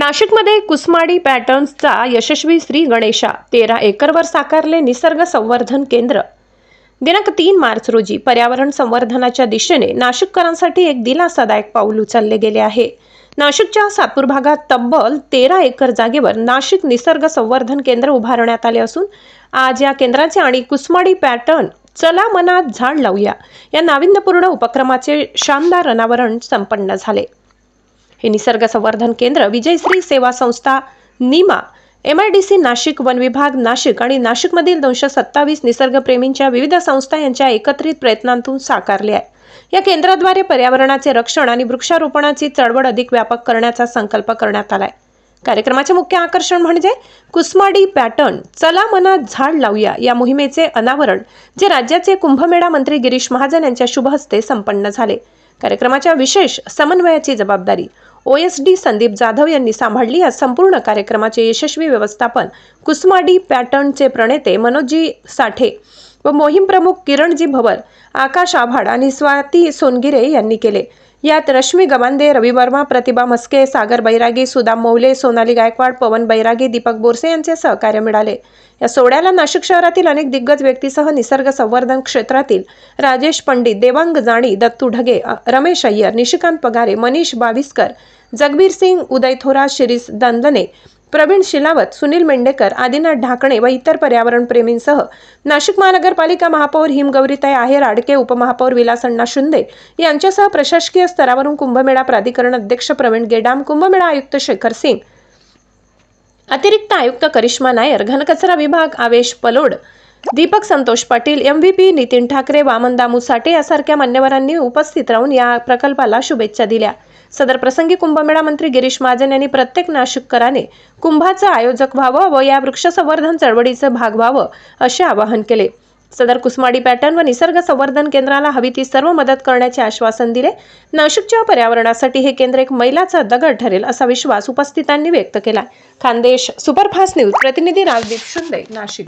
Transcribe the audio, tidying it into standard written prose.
नाशिकमध्ये कुसमाडी पॅटर्न्सचा यशस्वी श्री गणेशा 13 एकरवर साकारले निसर्ग संवर्धन केंद्र। दिनांक 3 मार्च रोजी पर्यावरण संवर्धनाच्या दिशेने नाशिककरांसाठी एक दिलासादायक पाऊल उचलले गेले आहे। नाशिकच्या सातपूर भागात तब्बल 13 एकर जागेवर नाशिक निसर्ग संवर्धन केंद्र उभारण्यात आले असून आज या केंद्राचे आणि कुसमाडी पॅटर्न चला मनात झाड लावूया या नाविन्यपूर्ण उपक्रमाचे शानदार अनावरण संपन्न झाले। हे निसर्ग संवर्धन केंद्र विजयश्री सेवा संस्था, नीमा, MIDC नाशिक, वन विभाग नाशिक आणि नाशिकमधील 227 निसर्गप्रेमींच्या विविध संस्था यांच्या एकत्रित प्रयत्नांतून साकारले आहे। या केंद्राद्वारे पर्यावरणाचे रक्षण आणि वृक्षारोपणाची चळवळ अधिक व्यापक करण्याचा संकल्प करण्यात आलाय। कार्यक्रमाचे मुख्य आकर्षण म्हणजे कुसमाडी पॅटर्न चला मनात झाड लावूया या मोहिमेचे अनावरण, जे राज्याचे कुंभमेळा मंत्री गिरीश महाजन यांच्या शुभ हस्ते संपन्न झाले। कार्यक्रमाच्या विशेष समन्वयाची जबाबदारी OSD संदीप जाधव यांनी सांभाळली। या संपूर्ण कार्यक्रमाचे यशस्वी व्यवस्थापन कुसमाडी पॅटर्नचे प्रणेते मनोजी साठे व मोहीम प्रमुख किरणजी भवर, आकाश आभाड आणि स्वाती सोनगिरे यांनी केले। यात रश्मी गवांदे, रवी वर्मा, प्रतिभा मस्के, सागर बैरागी, सुदाम मौले, सोनाली गायकवाड, पवन बैरागी, दीपक बोरसे यांचे सहकार्य मिळाले। या सोहळ्याला नाशिक शहरातील अनेक दिग्गज व्यक्तीसह निसर्ग संवर्धन क्षेत्रातील राजेश पंडित, देवांग जाणी, दत्तू ढगे, रमेश अय्यर, निशिकांत पगारे, मनीष बाविस्कर, जगबीर सिंग, उदय थोरात, शिरीष दंदने, प्रवीण शिलावत, सुनील मेंढेकर, आदिनाथ ढाकणे व इतर पर्यावरण प्रेमींसह नाशिक महानगरपालिका महापौर हिमगौरीताई आहेर आडके, उपमहापौर विलासअण्णा शिंदे यांच्यासह प्रशासकीय स्तरावरून कुंभमेळा प्राधिकरण अध्यक्ष प्रवीण गेडाम, कुंभमेळा आयुक्त शेखर सिंग, अतिरिक्त आयुक्त करिश्मा नायर, घनकचरा विभाग आवेश पलोड, दीपक संतोष पाटील, MVP नितीन ठाकरे, वामन दामू साठे यासारख्या मान्यवरांनी उपस्थित राहून या प्रकल्पाला शुभेच्छा दिल्या। सदर प्रसंगी कुंभमेळा मंत्री गिरीश महाजन यांनी प्रत्येक नाशिककराने कुंभाचं आयोजक व्हावं व या वृक्ष संवर्धन चळवळीचे भाग व्हावं असे आवाहन केले। सदर कुसमाडी पॅटर्न व निसर्ग संवर्धन केंद्राला हवी ती सर्व मदत करण्याचे आश्वासन दिले। नाशिकच्या पर्यावरणासाठी हे केंद्र एक मैलाचा दगड ठरेल असा विश्वास उपस्थितांनी व्यक्त केला। खानदेश सुपरफास्ट न्यूज प्रतिनिधी राजदीप शिंदे, नाशिक।